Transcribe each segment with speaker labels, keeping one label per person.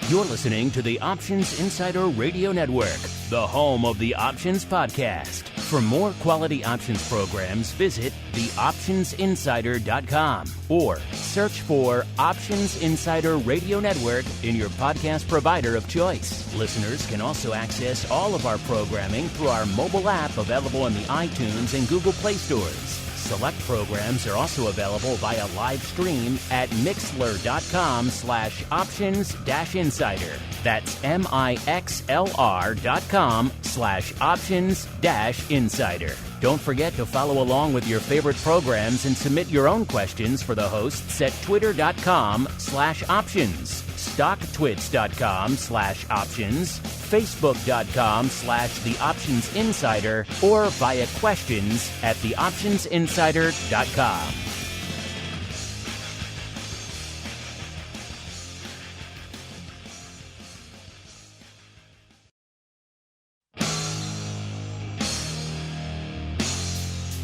Speaker 1: You're listening to the Options Insider Radio Network, the home of the Options Podcast. For more quality options programs, visit theoptionsinsider.com or search for Options Insider Radio Network in your podcast provider of choice. Listeners can also access all of our programming through our mobile app available in the iTunes and Google Play stores. Select programs are also available via live stream at mixlr.com/options-insider. That's mixlr.com/options-insider. Don't forget to follow along with your favorite programs and submit your own questions for the hosts at twitter.com/options, stocktwits.com/options, facebook.com/theoptionsinsider, or via questions at theoptionsinsider.com.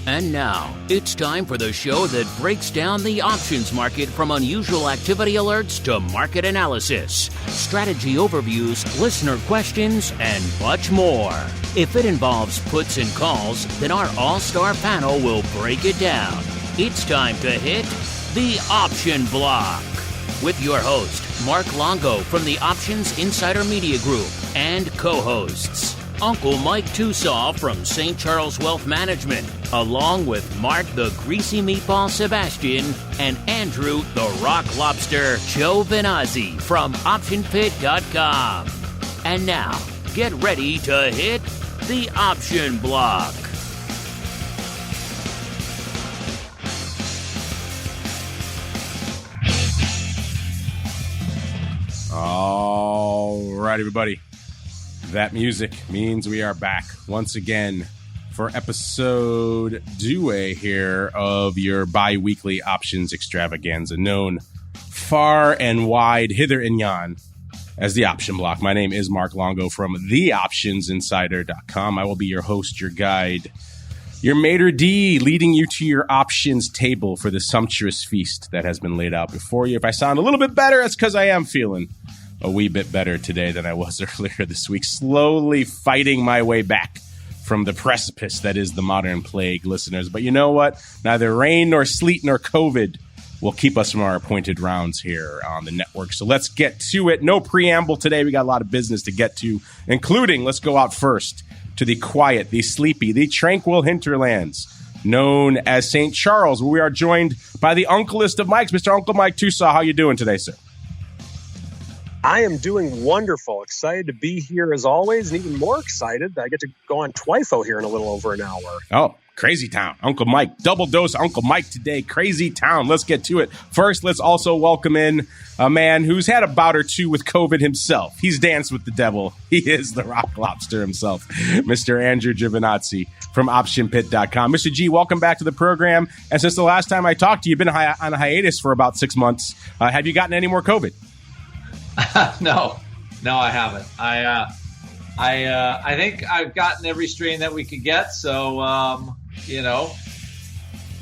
Speaker 1: And now, it's time for the show that breaks down the options market from unusual activity alerts to market analysis, strategy overviews, listener questions, and much more. If it involves puts and calls, then our all-star panel will break it down. It's time to hit the Option Block with your host, Mark Longo from the Options Insider Media Group, and co-hosts, Uncle Mike TOSAW from St. Charles Wealth Management, along with Mark the Greasy Meatball Sebastian and Andrew the Rock Lobster GIOVINAZZI from OptionPit.com. And now, get ready to hit the Option Block.
Speaker 2: All right, everybody. That music means we are back once again for episode 2 here of your bi-weekly options extravaganza, known far and wide, hither and yon, as the Option Block. My name is Mark Longo from theoptionsinsider.com. I will be your host, your guide, your maitre d', leading you to your options table for the sumptuous feast that has been laid out before you. If I sound a little bit better, it's because I am feeling a wee bit better today than I was earlier this week, slowly fighting my way back from the precipice that is the modern plague, listeners. But you know what? Neither rain nor sleet nor COVID will keep us from our appointed rounds here on the network. So let's get to it. No preamble today. We got a lot of business to get to, including, let's go out first to the quiet, the sleepy, the tranquil hinterlands known as St. Charles, where we are joined by the uncleest of Mikes, Mr. Uncle Mike TOSAW. How you doing today, sir?
Speaker 3: I am doing wonderful. Excited to be here as always, and even more excited that I get to go on TWIFO here in a little over an hour.
Speaker 2: Oh, crazy town. Uncle Mike, double dose Uncle Mike today. Crazy town. Let's get to it. First, let's also welcome in a man who's had a bout or two with COVID himself. He's danced with the devil. He is the Rock Lobster himself, Mr. Andrew GIOVINAZZI from OptionPit.com. Mr. G, welcome back to the program. And since the last time I talked to you, you've been on a hiatus for about 6 months. Have you gotten any more COVID?
Speaker 4: No, I haven't. I think I've gotten every strain that we could get. So,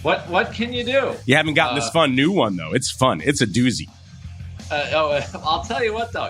Speaker 4: what can you do?
Speaker 2: You haven't gotten this fun new one though. It's fun. It's a doozy.
Speaker 4: I'll tell you what though.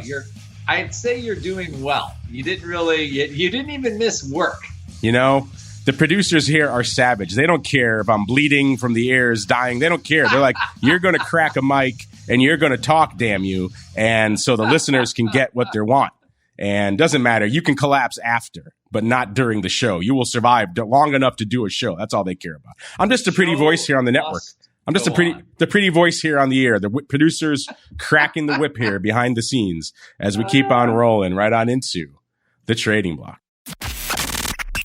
Speaker 4: I'd say you're doing well. You didn't really. You didn't even miss work.
Speaker 2: You know, the producers here are savage. They don't care if I'm bleeding from the ears, dying. They don't care. They're like, you're going to crack a mic and you're going to talk, damn you. And so the listeners can get what they want. And doesn't matter. You can collapse after, but not during the show. You will survive long enough to do a show. That's all they care about. I'm just a pretty voice here on the network. I'm just the pretty voice here on the air. The producers cracking the whip here behind the scenes as we keep on rolling right on into the trading block.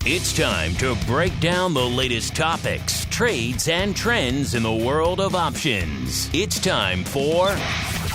Speaker 1: It's time to break down the latest topics, trades, and trends in the world of options. It's time for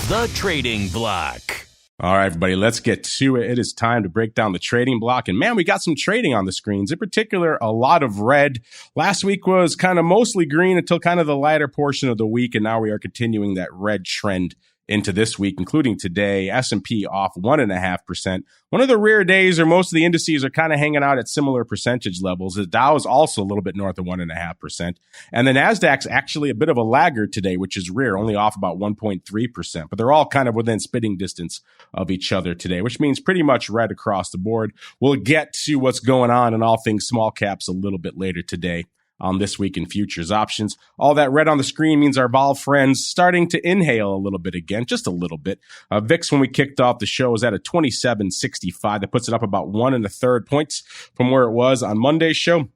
Speaker 1: the Trading Block.
Speaker 2: All right, everybody, let's get to it. It is time to break down the trading block. And man, we got some trading on the screens. In particular, a lot of red. Last week was kind of mostly green until kind of the latter portion of the week. And now we are continuing that red trend into this week, including today. S&P off 1.5%. One of the rare days where most of the indices are kind of hanging out at similar percentage levels. The Dow is also a little bit north of 1.5%. And the NASDAQ's actually a bit of a laggard today, which is rare, only off about 1.3%. But they're all kind of within spitting distance of each other today, which means pretty much right across the board. We'll get to what's going on in all things small caps a little bit later today on This Week in Futures Options. All that red on the screen means our vol friends starting to inhale a little bit again, just a little bit. VIX, when we kicked off the show, was at a 27.65. That puts it up about 1 1/3 points from where it was on Monday's show.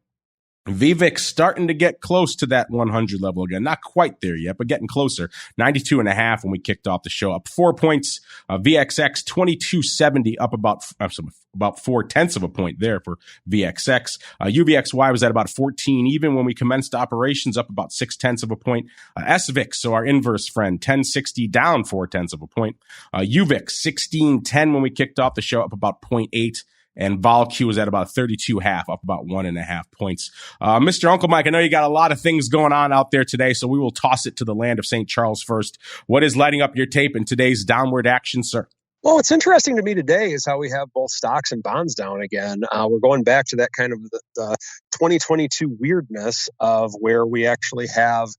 Speaker 2: VVIX starting to get close to that 100 level again. Not quite there yet, but getting closer. 92.5 when we kicked off the show, up 4 points. VXX 2270, up about 0.4 of a point there for VXX. UVXY was at about 14 even when we commenced operations, up about 0.6 of a point. SVIX, so our inverse friend, 1060, down 0.4 of a point. UVIX 1610 when we kicked off the show, up about 0.8. And VolQ was at about 32.5, up about 1.5 points. Mr. Uncle Mike, I know you got a lot of things going on out there today, so we will toss it to the land of St. Charles first. What is lighting up your tape in today's downward action, sir?
Speaker 3: Well, what's interesting to me today is how we have both stocks and bonds down again. We're going back to that kind of the 2022 weirdness of where we actually have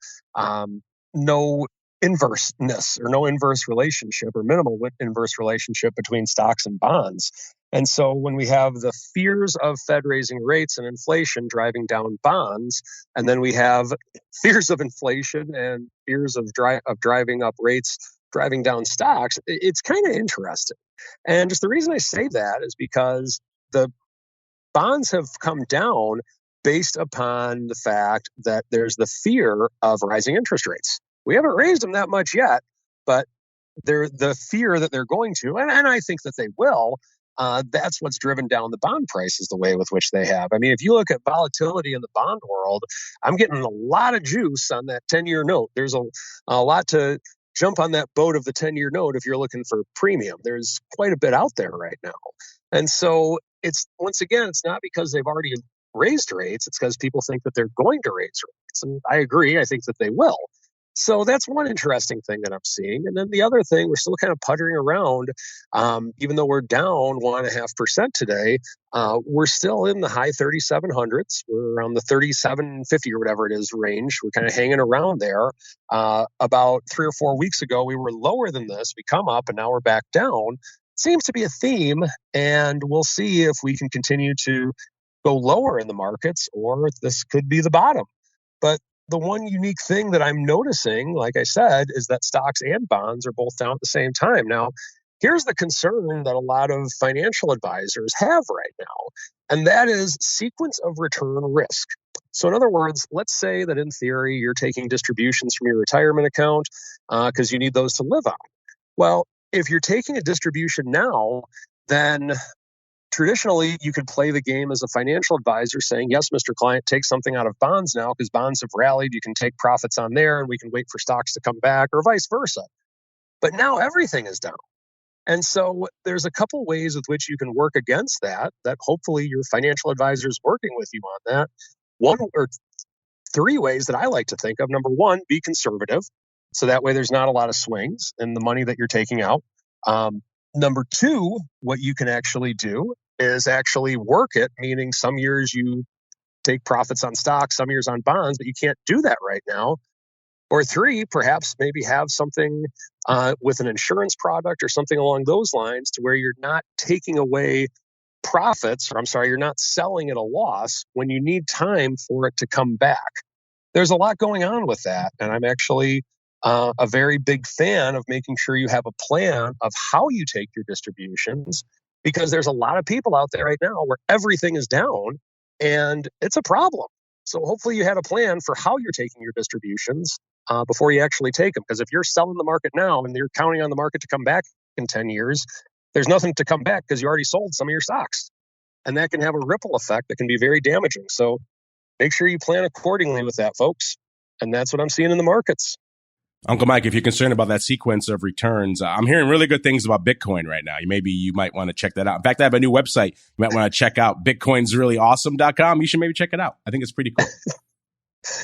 Speaker 3: no inverseness or no inverse relationship or minimal inverse relationship between stocks and bonds. And so when we have the fears of Fed raising rates and inflation driving down bonds, and then we have fears of inflation and fears of driving up rates, driving down stocks, it's kind of interesting. And just the reason I say that is because the bonds have come down based upon the fact that there's the fear of rising interest rates. We haven't raised them that much yet, but the fear that they're going to, and I think that they will, that's what's driven down the bond prices the way with which they have. I mean, if you look at volatility in the bond world, I'm getting a lot of juice on that 10-year note. There's a lot to jump on that boat of the 10-year note if you're looking for premium. There's quite a bit out there right now. And so it's not because they've already raised rates. It's because people think that they're going to raise rates. And I agree. I think that they will. So that's one interesting thing that I'm seeing. And then the other thing, we're still kind of puttering around. Even though we're down 1.5% today, we're still in the high 3700s. We're around the 3750 or whatever it is range. We're kind of hanging around there. About 3 or 4 weeks ago, we were lower than this. We come up and now we're back down. Seems to be a theme, and we'll see if we can continue to go lower in the markets or this could be the bottom. But the one unique thing that I'm noticing, like I said, is that stocks and bonds are both down at the same time. Now, here's the concern that a lot of financial advisors have right now, and that is sequence of return risk. So in other words, let's say that in theory, you're taking distributions from your retirement account because you need those to live on. Well, if you're taking a distribution now, then traditionally, you could play the game as a financial advisor saying, yes, Mr. Client, take something out of bonds now because bonds have rallied. You can take profits on there and we can wait for stocks to come back or vice versa. But now everything is down. And so there's a couple ways with which you can work against that hopefully your financial advisor is working with you on that. 1 or 3 ways that I like to think of. Number 1, be conservative. So that way there's not a lot of swings in the money that you're taking out. Number 2, what you can actually do is actually work it, meaning some years you take profits on stocks, some years on bonds, but you can't do that right now. Or 3, perhaps maybe have something with an insurance product or something along those lines to where you're not taking away profits, you're not selling at a loss when you need time for it to come back. There's a lot going on with that, and I'm actually a very big fan of making sure you have a plan of how you take your distributions, because there's a lot of people out there right now where everything is down and it's a problem. So hopefully you had a plan for how you're taking your distributions before you actually take them. Because if you're selling the market now and you're counting on the market to come back in 10 years, there's nothing to come back because you already sold some of your stocks. And that can have a ripple effect that can be very damaging. So make sure you plan accordingly with that, folks. And that's what I'm seeing in the markets.
Speaker 2: Uncle Mike, if you're concerned about that sequence of returns, I'm hearing really good things about Bitcoin right now. Maybe you might want to check that out. In fact, I have a new website you might want to check out, bitcoinsreallyawesome.com. You should maybe check it out. I think it's pretty cool.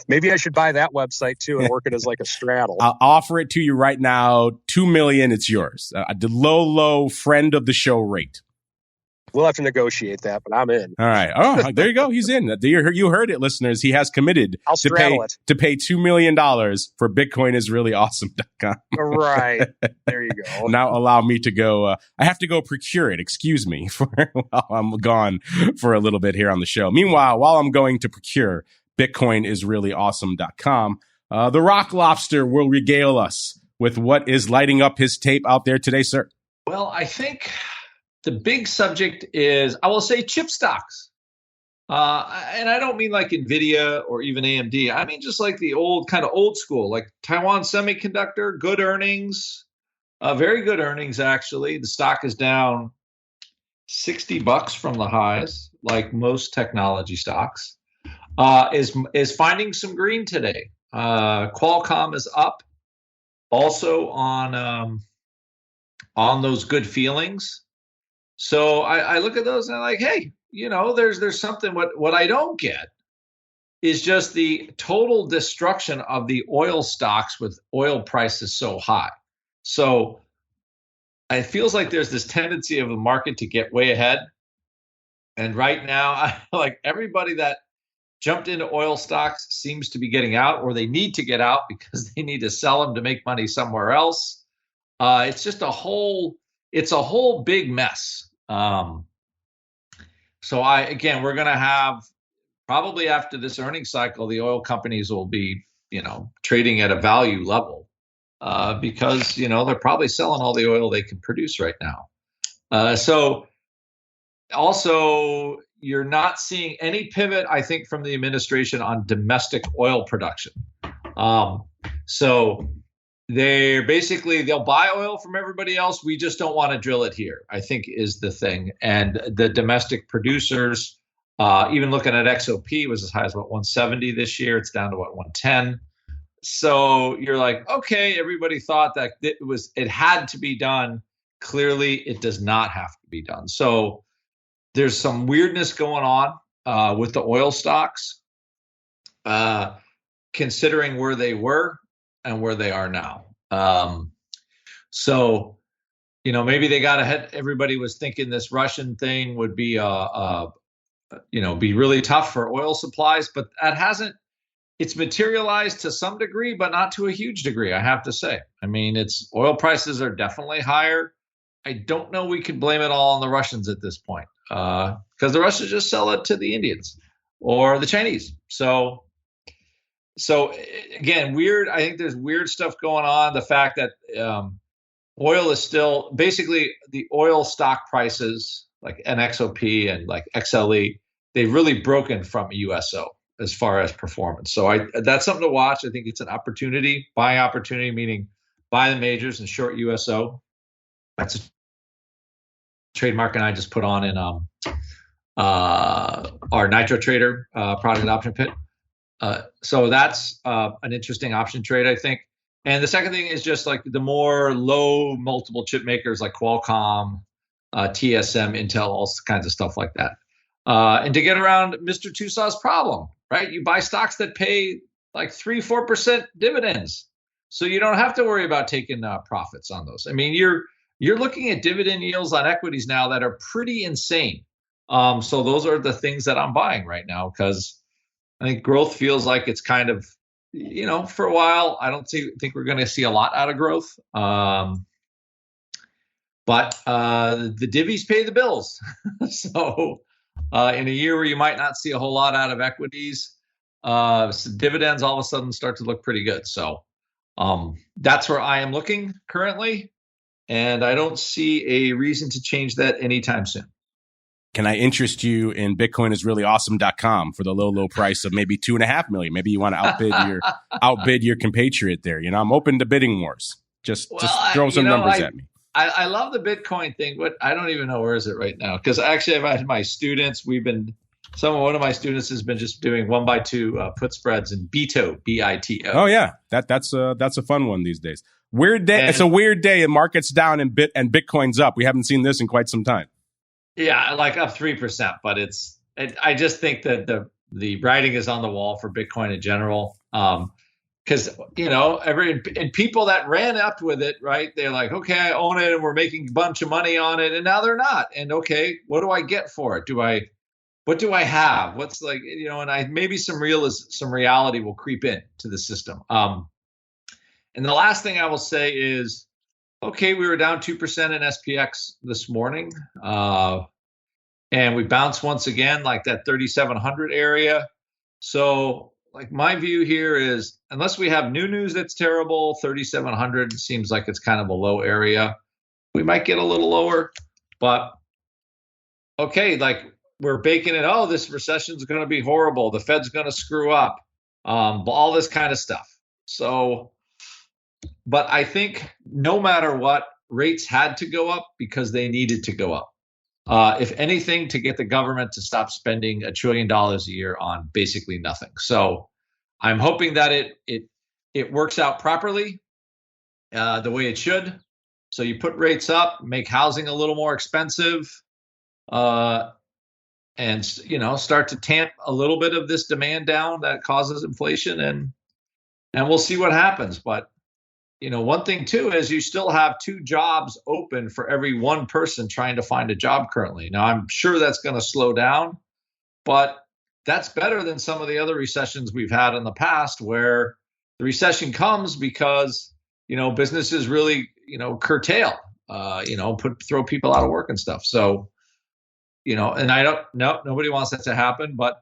Speaker 3: Maybe I should buy that website too and work it as like a straddle.
Speaker 2: I'll offer it to you right now. $2 million, it's yours. The low friend of the show rate.
Speaker 3: We'll have to negotiate that, but I'm in.
Speaker 2: All right. Oh, there you go. He's in. You heard it, listeners. He has committed to pay $2 million for BitcoinIsReallyAwesome.com.
Speaker 3: Right. There you go.
Speaker 2: Now allow me to go. I have to go procure it. Excuse me while I'm gone for a little bit here on the show. Meanwhile, while I'm going to procure BitcoinIsReallyAwesome.com, the Rock Lobster will regale us with what is lighting up his tape out there today, sir.
Speaker 4: Well, I think the big subject is, I will say, chip stocks. And I don't mean like NVIDIA or even AMD. I mean just like the old school, like Taiwan Semiconductor, good earnings, very good earnings, actually. The stock is down $60 from the highs, like most technology stocks, is finding some green today. Qualcomm is up also on those good feelings. So I look at those and I'm like, hey, there's something. What I don't get is just the total destruction of the oil stocks with oil prices so high. So it feels like there's this tendency of the market to get way ahead. And right now, like everybody that jumped into oil stocks seems to be getting out, or they need to get out because they need to sell them to make money somewhere else. It's just a whole big mess. So we're going to have, probably after this earnings cycle, the oil companies will be, trading at a value level because, they're probably selling all the oil they can produce right now. So also, you're not seeing any pivot, I think, from the administration on domestic oil production. So they'll buy oil from everybody else. We just don't want to drill it here, I think, is the thing. And the domestic producers, even looking at XOP, was as high as 170 this year. It's down to 110. So you're like, okay, everybody thought that it had to be done. Clearly, it does not have to be done. So there's some weirdness going on with the oil stocks, considering where they were and where they are now. So, maybe they got ahead. Everybody was thinking this Russian thing would be, be really tough for oil supplies, but it's materialized to some degree, but not to a huge degree, I have to say. I mean, oil prices are definitely higher. I don't know we could blame it all on the Russians at this point, because the Russians just sell it to the Indians or the Chinese. So again, weird. I think there's weird stuff going on. The fact that oil is still basically the oil stock prices, like NXOP and like XLE, they've really broken from USO as far as performance. So that's something to watch. I think it's an opportunity, buying opportunity, meaning buy the majors and short USO. That's a trademark, and I just put on in our Nitro Trader product option pit. So that's an interesting option trade, I think. And the second thing is just like the more low multiple chip makers like Qualcomm, TSM, Intel, all kinds of stuff like that. And to get around Mr. TOSAW's problem, right? You buy stocks that pay like 3-4% dividends. So you don't have to worry about taking profits on those. I mean, you're looking at dividend yields on equities now that are pretty insane. So those are the things that I'm buying right now, because I think growth feels like it's kind of, for a while. I don't think we're going to see a lot out of growth. But the divvies pay the bills. So in a year where you might not see a whole lot out of equities, dividends all of a sudden start to look pretty good. So that's where I am looking currently. And I don't see a reason to change that anytime soon.
Speaker 2: Can I interest you in BitcoinIsReallyAwesome.com for the low price of maybe $2.5 million? Maybe you want to outbid your compatriot there. I'm open to bidding wars. Just throw some numbers at me.
Speaker 4: I love the Bitcoin thing, but I don't even know where is it right now. Because actually, I've had my students. One of my students has been just doing 1x2 put spreads in BITO, BITO.
Speaker 2: Oh yeah, that's a fun one these days. Weird day. It's a weird day, and market's down and Bitcoin's up. We haven't seen this in quite some time.
Speaker 4: Yeah, like up 3%, but I just think that the writing is on the wall for Bitcoin in general. Because, and people that ran up with it, right? They're like, okay, I own it and we're making a bunch of money on it. And now they're not. And okay, what do I get for it? What do I have? What's like, and maybe some reality will creep in to the system. And the last thing I will say is, okay, we were down 2% in SPX this morning. And we bounced once again, like that 3,700 area. So like my view here is, unless we have new news that's terrible, 3,700 seems like it's kind of a low area. We might get a little lower, but okay, like we're baking it. Oh, this recession is going to be horrible. The Fed's going to screw up. All this kind of stuff. So, but I think no matter what, rates had to go up because they needed to go up. If anything, to get the government to stop spending $1 trillion a year on basically nothing. So I'm hoping that it works out properly the way it should. So you put rates up, make housing a little more expensive, and start to tamp a little bit of this demand down that causes inflation, and we'll see what happens. But one thing too is you still have 2 jobs open for every 1 person trying to find a job currently. Now, I'm sure that's going to slow down, but that's better than some of the other recessions we've had in the past, where the recession comes because, businesses really, curtail, throw people out of work and stuff. So, and nobody wants that to happen, but,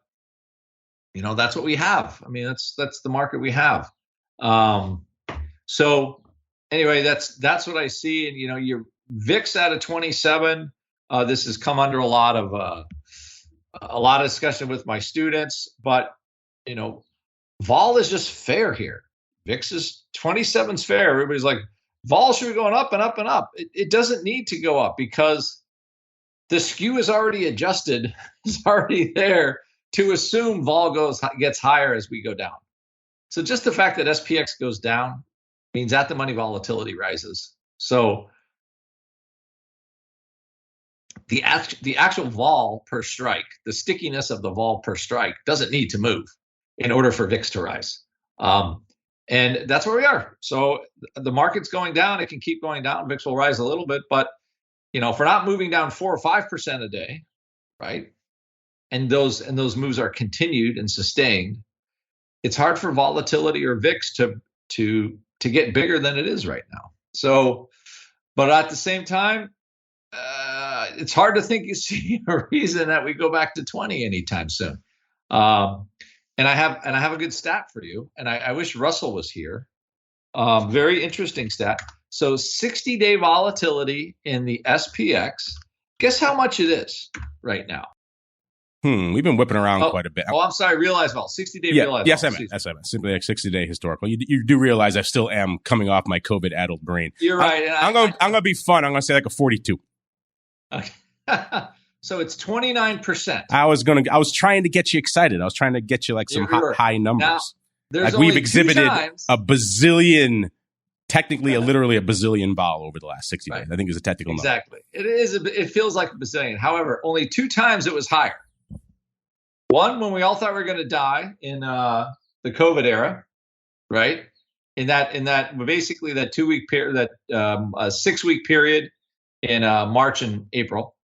Speaker 4: that's what we have. I mean, that's the market we have. So anyway, that's what I see. And, your VIX at a 27, this has come under a lot of discussion with my students, but, vol is just fair here. VIX is 27's fair. Everybody's like, vol should be going up and up and up. It doesn't need to go up because the skew is already adjusted. It's already there to assume vol gets higher as we go down. So just the fact that SPX goes down means at the money volatility rises. So the actual vol per strike, the stickiness of the vol per strike doesn't need to move in order for VIX to rise. And that's where we are. So the market's going down. It can keep going down. VIX will rise a little bit. But, if we're not moving down 4 or 5% a day, right, and those moves are continued and sustained, it's hard for volatility or VIX to get bigger than it is right now. So, but at the same time, it's hard to think you see a reason that we go back to 20 anytime soon. And I have a good stat for you, and I wish Russell was here. Very interesting stat. So 60-day volatility in the SPX. Guess how much it is right now?
Speaker 2: We've been whipping around quite a bit.
Speaker 4: Oh, I'm sorry. Realized vol. 60-day realized
Speaker 2: yes,
Speaker 4: vol.
Speaker 2: Yes, I meant. Simply like 60-day historical. You do realize I still am coming off my COVID-addled brain.
Speaker 4: You're right.
Speaker 2: I'm gonna be fun. I'm gonna say like a 42.
Speaker 4: Okay. So it's 29%.
Speaker 2: I was trying to get you excited. I was trying to get you like some high numbers.
Speaker 4: Now,
Speaker 2: like we've exhibited a bazillion, technically literally a bazillion vol over the last 60 days. I think is a technical number.
Speaker 4: Exactly. It is. It feels like a bazillion. However, only 2 times it was higher. One, when we all thought we were going to die in the COVID era, right? In that basically that 2-week period, that a 6-week period in March and April,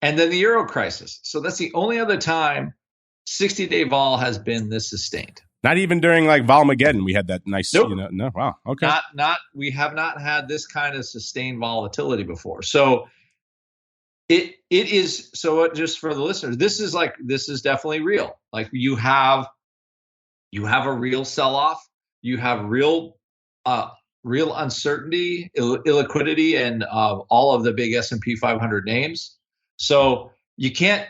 Speaker 4: and then the Euro crisis. So that's the only other time 60-day vol has been this sustained.
Speaker 2: Not even during like Volmageddon, we had that nice.
Speaker 4: Nope.
Speaker 2: No, wow, okay.
Speaker 4: We have not had this kind of sustained volatility before. So it is. So just for the listeners, this is definitely real. Like you have a real sell-off. You have real uncertainty, illiquidity, and all of the big S&P 500 names. So you cannot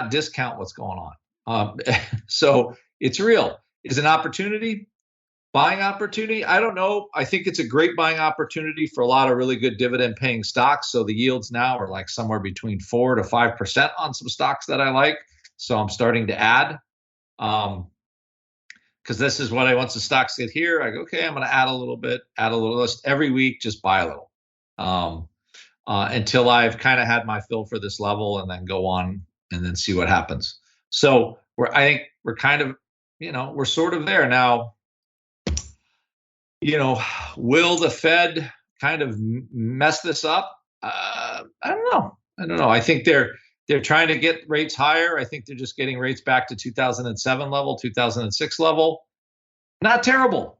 Speaker 4: discount what's going on. So it's real. Is an opportunity, buying opportunity? I don't know. I think it's a great buying opportunity for a lot of really good dividend paying stocks. So the yields now are like somewhere between 4 to 5% on some stocks that I like. So I'm starting to add, because this is what once the stocks get here, I go, okay, I'm going to add a little bit, just every week, just buy a little, until I've kind of had my fill for this level, and then go on and then see what happens. So I think we're kind of, we're sort of there now. Will the Fed kind of mess this up? I don't know. I think they're trying to get rates higher. I think they're just getting rates back to 2007 level, 2006 level. Not terrible.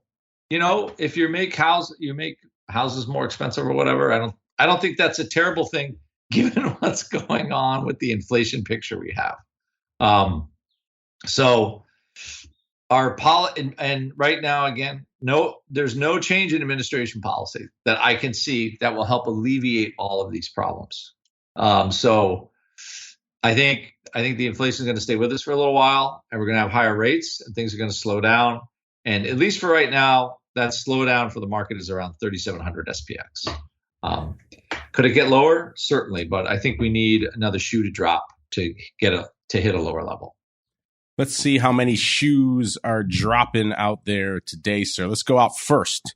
Speaker 4: If you make houses more expensive or whatever, I don't think that's a terrible thing given what's going on with the inflation picture we have. So our and right now, again, there's no change in administration policy that I can see that will help alleviate all of these problems. So I think the inflation is going to stay with us for a little while, and we're going to have higher rates, and things are going to slow down. And at least for right now, that slowdown for the market is around 3,700 SPX. Could it get lower? Certainly, but I think we need another shoe to drop to hit a lower level.
Speaker 2: Let's see how many shoes are dropping out there today, sir. Let's go out first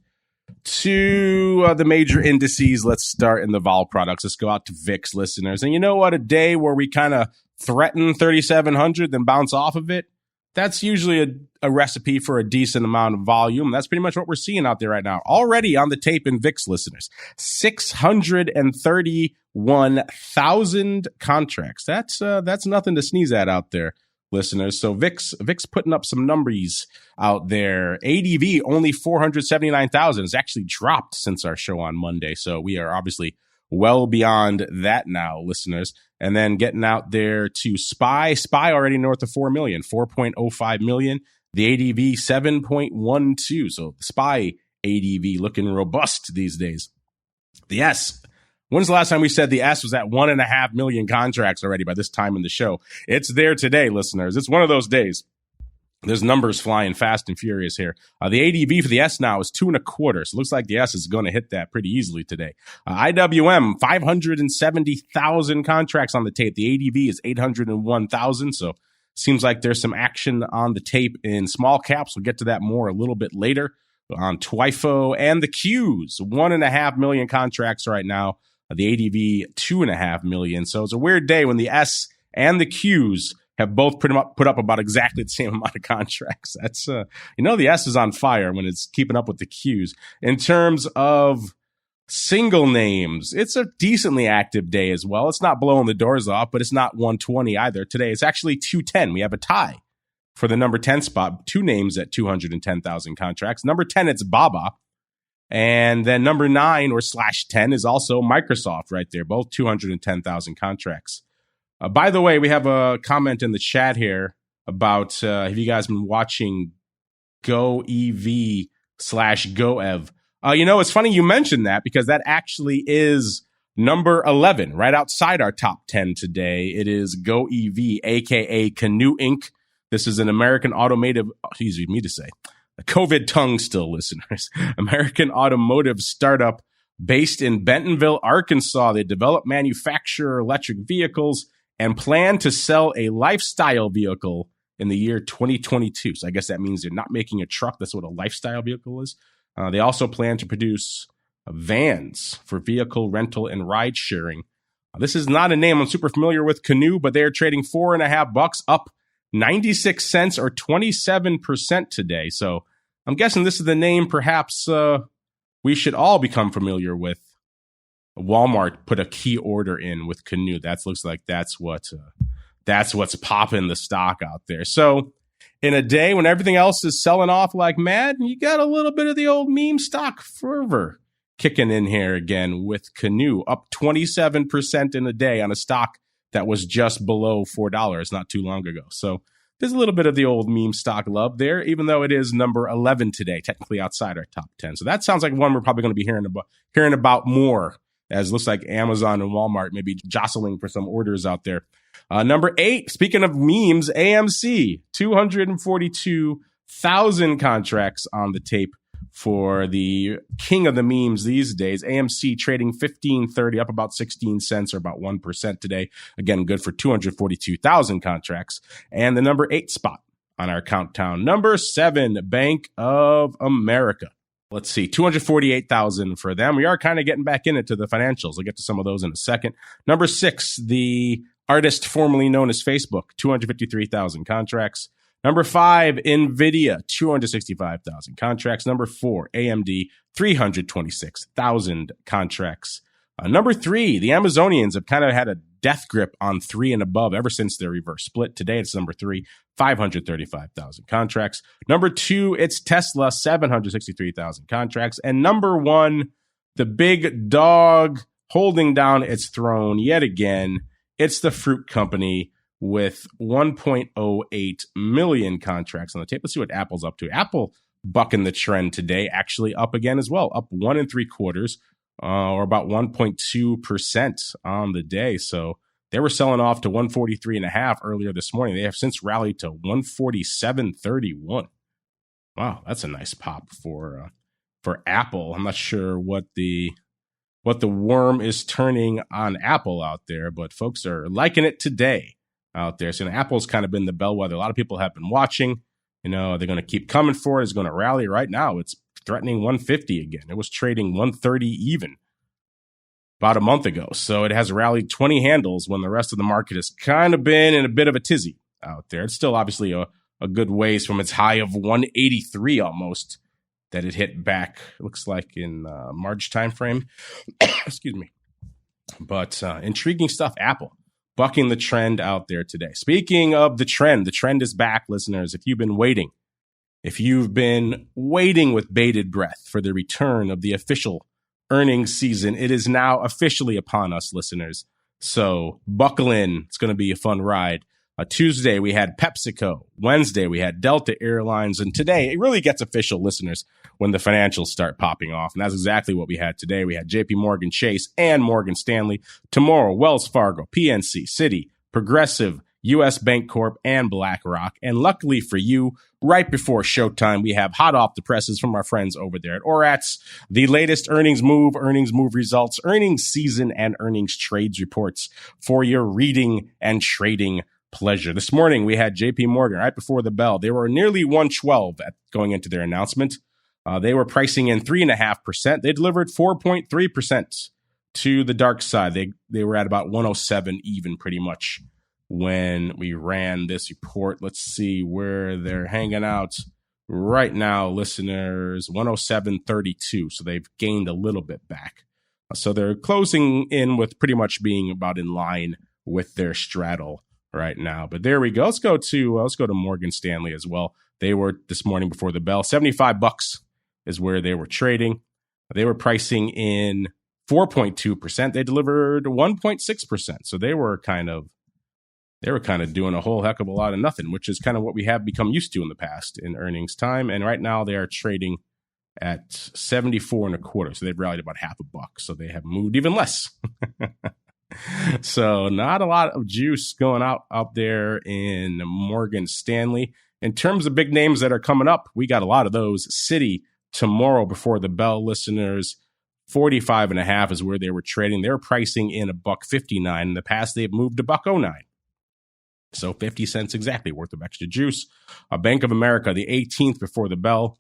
Speaker 2: to the major indices. Let's start in the vol products. Let's go out to VIX, listeners. And you know what? A day where we kind of threaten 3,700, then bounce off of it, that's usually a recipe for a decent amount of volume. That's pretty much what we're seeing out there right now. Already on the tape in VIX, listeners, 631,000 contracts. That's nothing to sneeze at out there, listeners. So VIX putting up some numbers out there. ADV only 479,000. It's actually dropped since our show on Monday. So we are obviously well beyond that now, listeners. And then getting out there to SPY already north of 4 million, 4.05 million. The ADV 7.12. So the SPY ADV looking robust these days. The S. When's the last time we said the S was at 1.5 million contracts already by this time in the show? It's there today, listeners. It's one of those days. There's numbers flying fast and furious here. The ADV for the S now is 2.25. So it looks like the S is going to hit that pretty easily today. IWM, 570,000 contracts on the tape. The ADV is 801,000. So seems like there's some action on the tape in small caps. We'll get to that more a little bit later. On TWIFO and the Qs, 1.5 million contracts right now. The ADV, 2.5 million. So it's a weird day when the S and the Qs have both put up about exactly the same amount of contracts. That's, the S is on fire when it's keeping up with the Qs. In terms of single names, it's a decently active day as well. It's not blowing the doors off, but it's not 120 either. Today, it's actually 210. We have a tie for the number 10 spot. Two names at 210,000 contracts. Number 10, it's Baba. And then number 9 or /10 is also Microsoft right there. Both 210,000 contracts. By the way, we have a comment in the chat here about have you guys been watching GOEV /GOEV? It's funny you mentioned that because that actually is number 11, right outside our top 10 today. It is GOEV, a.k.a. Canoe Inc. This is an American automotive, easy for me to say, a COVID tongue still, listeners. American automotive startup based in Bentonville, Arkansas. They develop, manufacture electric vehicles and plan to sell a lifestyle vehicle in the year 2022. So I guess that means they're not making a truck. That's what a lifestyle vehicle is. They also plan to produce vans for vehicle rental and ride sharing. This is not a name I'm super familiar with, Canoe, but they're trading $4.50, up 96 cents or 27% today. So I'm guessing this is the name perhaps we should all become familiar with. Walmart put a key order in with Canoe. That looks like that's what's popping the stock out there. So in a day when everything else is selling off like mad, you got a little bit of the old meme stock fervor kicking in here again with Canoe, up 27% in a day on a stock that was just below $4 not too long ago. So there's a little bit of the old meme stock love there, even though it is number 11 today, technically outside our top 10. So that sounds like one we're probably going to be hearing about more, as it looks like Amazon and Walmart may be jostling for some orders out there. Number 8, speaking of memes, AMC, 242,000 contracts on the tape for the king of the memes these days. AMC trading $15.30, up about 16 cents or about 1% today. Again, good for 242,000 contracts. And the number 8 spot on our countdown, number 7, Bank of America. Let's see, 248,000 for them. We are kind of getting back in it to the financials. We'll get to some of those in a second. Number 6, the artist formerly known as Facebook, 253,000 contracts. Number 5, NVIDIA, 265,000 contracts. Number 4, AMD, 326,000 contracts. Number 3, the Amazonians have kind of had a death grip on 3 and above ever since their reverse split. Today, it's number 3, 535,000 contracts. Number 2, it's Tesla, 763,000 contracts. And number 1, the big dog holding down its throne yet again, it's the fruit company with 1.08 million contracts on the tape. Let's see what Apple's up to. Apple bucking the trend today, actually up again as well, up 1 3/4, or about 1.2% on the day. So they were selling off to 143.5 earlier this morning. They have since rallied to 147.31. Wow, that's a nice pop for Apple. I'm not sure what the worm is turning on Apple out there, but folks are liking it today out there. So Apple's kind of been the bellwether. A lot of people have been watching. They're going to keep coming for it. It's going to rally right now. It's threatening 150 again. It was trading 130 even about a month ago. So it has rallied 20 handles when the rest of the market has kind of been in a bit of a tizzy out there. It's still obviously a good ways from its high of 183 almost that it hit back, looks like in March timeframe. Excuse me. But intriguing stuff. Apple bucking the trend out there today. Speaking of the trend is back, listeners. If you've been waiting with bated breath for the return of the official earnings season, it is now officially upon us, listeners. So buckle in. It's going to be a fun ride. Tuesday, we had PepsiCo. Wednesday, we had Delta Airlines. And today, it really gets official, listeners, when the financials start popping off. And that's exactly what we had today. We had JP Morgan Chase and Morgan Stanley. Tomorrow, Wells Fargo, PNC, Citi, Progressive, U.S. Bancorp, and BlackRock. And luckily for you, right before showtime, we have hot off the presses from our friends over there at Oratz, the latest earnings move results, earnings season, and earnings trades reports for your reading and trading pleasure. This morning, we had JP Morgan right before the bell. They were nearly 112 going into their announcement. They were pricing in 3.5%. They delivered 4.3% to the dark side. They were at about 107 even pretty much when we ran this report. Let's see where they're hanging out right now, listeners. 107.32. So they've gained a little bit back. So they're closing in with pretty much being about in line with their straddle right now. But there we go. Let's go to Morgan Stanley as well. They were this morning before the bell. $75 is where they were trading. They were pricing in 4.2%. They delivered 1.6%. So they were kind of doing a whole heck of a lot of nothing, which is kind of what we have become used to in the past in earnings time. And right now they are trading at 74.25. So they've rallied about half a buck. So they have moved even less. So not a lot of juice going out there in Morgan Stanley. In terms of big names that are coming up, we got a lot of those. Citi tomorrow before the bell, listeners. 45.5 is where they were trading. They're pricing in $1.59. In the past, they've moved to $1.09. So 50 cents exactly worth of extra juice. Bank of America, the 18th before the bell,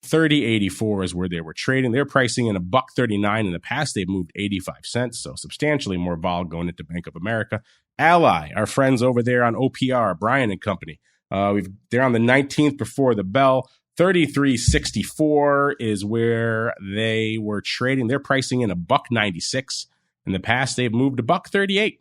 Speaker 2: 30.84 is where they were trading. They're pricing in $1.39. In the past, they've moved 85 cents. So substantially more vol going into Bank of America. Ally, our friends over there on OPR, Brian and Company. They're on the 19th before the bell. 33.64 is where they were trading. They're pricing in $1.96. In the past, they've moved to $1.38.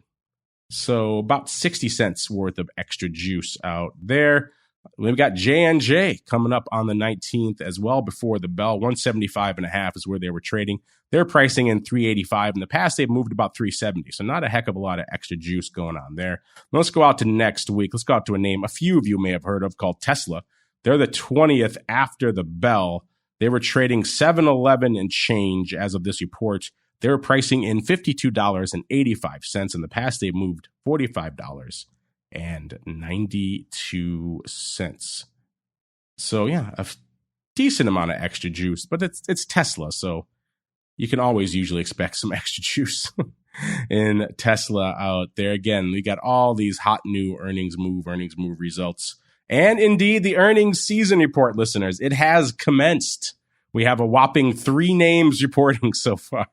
Speaker 2: So about 60 cents worth of extra juice out there. We've got J&J coming up on the 19th as well before the bell. 175.5 is where they were trading. They're pricing in 385. In the past, they've moved about 370. So not a heck of a lot of extra juice going on there. Let's go out to next week. Let's go out to a name a few of you may have heard of called Tesla. They're the 20th after the bell. They were trading $7.11 and change as of this report. They were pricing in $52.85. In the past, they've moved $45.92. So yeah, a decent amount of extra juice, but it's Tesla, so you can always usually expect some extra juice in Tesla out there. Again, we got all these hot new earnings move results. And indeed, the earnings season report, listeners, it has commenced. We have a whopping 3 names reporting so far.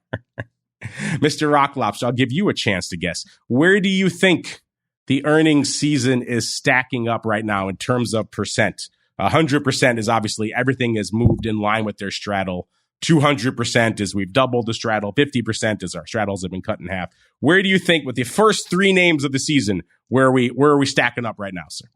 Speaker 2: Mr. Rock Lobster, I'll give you a chance to guess. Where do you think the earnings season is stacking up right now in terms of percent. 100% is obviously everything is moved in line with their straddle. 200% is we've doubled the straddle. 50% is our straddles have been cut in half. Where do you think, with the first three names of the season, where are we stacking up right now, sir?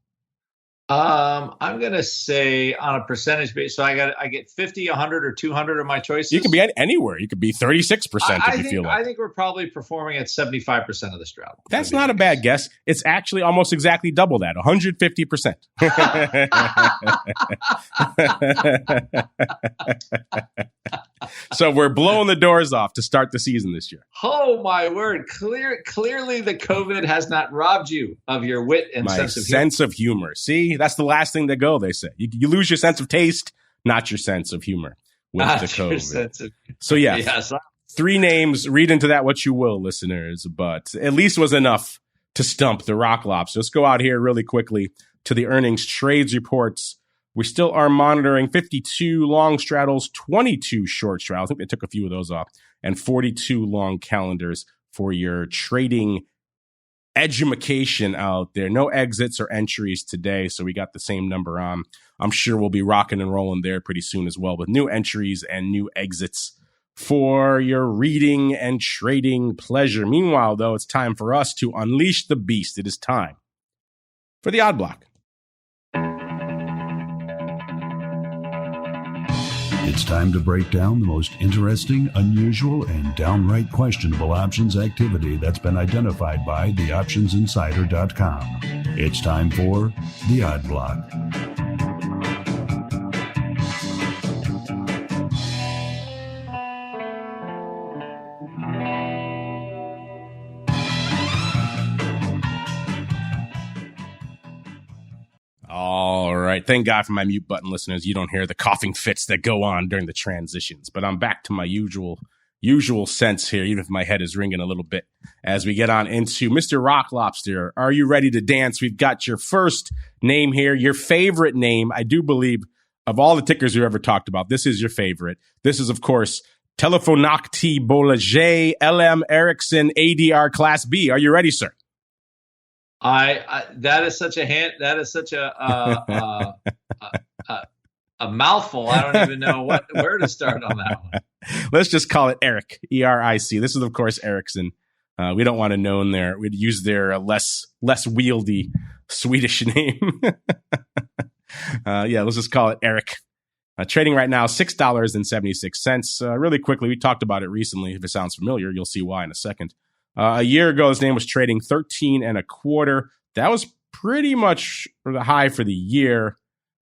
Speaker 4: I'm going to say on a percentage base. So I get 50, 100, or 200 of my choices.
Speaker 2: You can be anywhere. You could be 36% if you feel like.
Speaker 4: I think we're probably performing at 75% of the straddle.
Speaker 2: That's not a bad guess. It's actually almost exactly double that, 150%. So we're blowing the doors off to start the season this year.
Speaker 4: Oh, my word. Clearly the COVID has not robbed you of your wit and sense of humor.
Speaker 2: See, that's the last thing to go, they say. You lose your sense of taste, not your sense of humor with the COVID. So, yes, three names. Read into that what you will, listeners, but at least was enough to stump the Rock Lobster. Let's go out here really quickly to the earnings trades reports. We still are monitoring 52 long straddles, 22 short straddles. I think they took a few of those off, and 42 long calendars for your trading edumacation out there. No exits or entries today, so we got the same number on. I'm sure we'll be rocking and rolling there pretty soon as well with new entries and new exits for your reading and trading pleasure. Meanwhile, though, it's time for us to unleash the beast. It is time for the Odd Block.
Speaker 5: It's time to break down the most interesting, unusual, and downright questionable options activity that's been identified by theoptionsinsider.com. It's time for the Odd Block.
Speaker 2: All right. Thank God for my mute button, listeners. You don't hear the coughing fits that go on during the transitions. But I'm back to my usual sense here, even if my head is ringing a little bit, as we get on into Mr. Rock Lobster. Are you ready to dance? We've got your first name here, your favorite name. I do believe of all the tickers we've ever talked about, this is your favorite. This is, of course, Telefonakti Bolage LM Ericsson ADR Class B. Are you ready, sir?
Speaker 4: That is such a mouthful. I don't even know where to start on that one.
Speaker 2: Let's just call it Eric, ERIC. This is, of course, Ericsson. We don't want to know there. We'd use their less wieldy Swedish name. Let's just call it Eric. Trading right now, $6.76. Really quickly, we talked about it recently. If it sounds familiar, you'll see why in a second. A year ago, his name was trading 13.25. That was pretty much the high for the year.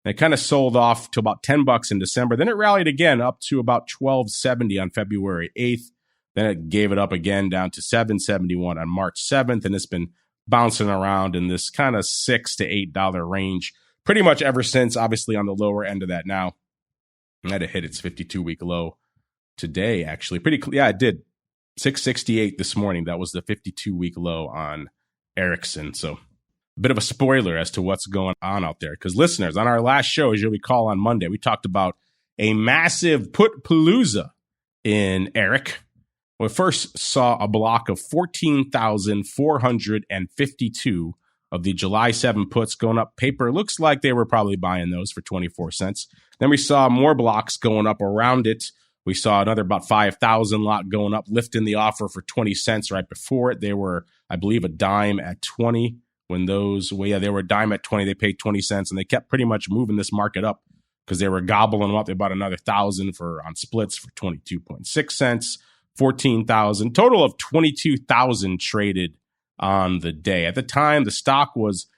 Speaker 2: It kind of sold off to about $10 in December. Then it rallied again up to about $12.70 on February 8th. Then it gave it up again down to $7.71 on March 7th. And it's been bouncing around in this kind of $6 to $8 range pretty much ever since, obviously on the lower end of that now. And that hit its 52-week low today, actually. It did. 668 this morning. That was the 52-week low on Ericsson. So a bit of a spoiler as to what's going on out there. Because listeners, on our last show, as you'll recall on Monday, we talked about a massive put palooza in Eric. We first saw a block of 14,452 of the July 7 puts going up paper. Looks like they were probably buying those for 24 cents. Then we saw more blocks going up around it. We saw another about 5,000 lot going up, lifting the offer for 20 cents right before it. They were, I believe, a dime at 20 when they were a dime at 20. They paid 20 cents, and they kept pretty much moving this market up because they were gobbling them up. They bought another 1,000 on splits for 22.6 cents, 14,000. Total of 22,000 traded on the day. At the time, the stock was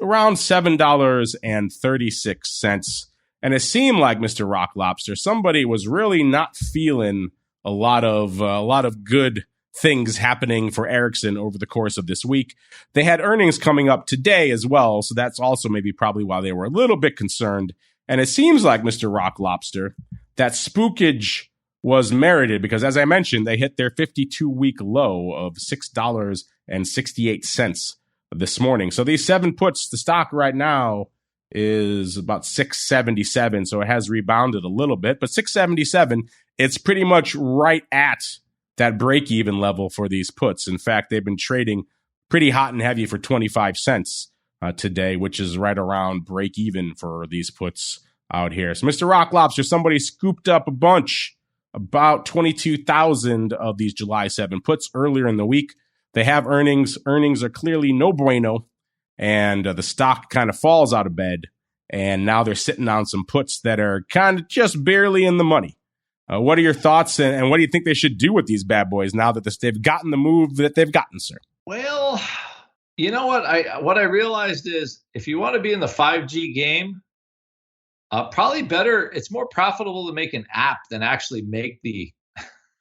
Speaker 2: around $7.36. And it seemed like Mr. Rock Lobster, somebody was really not feeling a lot of good things happening for Ericsson over the course of this week. They had earnings coming up today as well, so that's also maybe probably why they were a little bit concerned. And it seems like Mr. Rock Lobster, that spookage was merited because, as I mentioned, they hit their 52-week low of $6.68 this morning. So these 7 puts, the stock right now is about 677, so it has rebounded a little bit, but 677, it's pretty much right at that break-even level for these puts. In fact, they've been trading pretty hot and heavy for 25 cents today, which is right around break even for these puts out here. So Mr. Rock Lobster, somebody scooped up a bunch, about 22,000 of these July 7 puts earlier in the week. They have earnings. Earnings are clearly no bueno, and the stock kind of falls out of bed. And now they're sitting on some puts that are kind of just barely in the money. What are your thoughts, and what do you think they should do with these bad boys now that they've gotten the move that they've gotten, sir?
Speaker 4: Well, you know what I realized is if you want to be in the 5G game, probably better. It's more profitable to make an app than actually make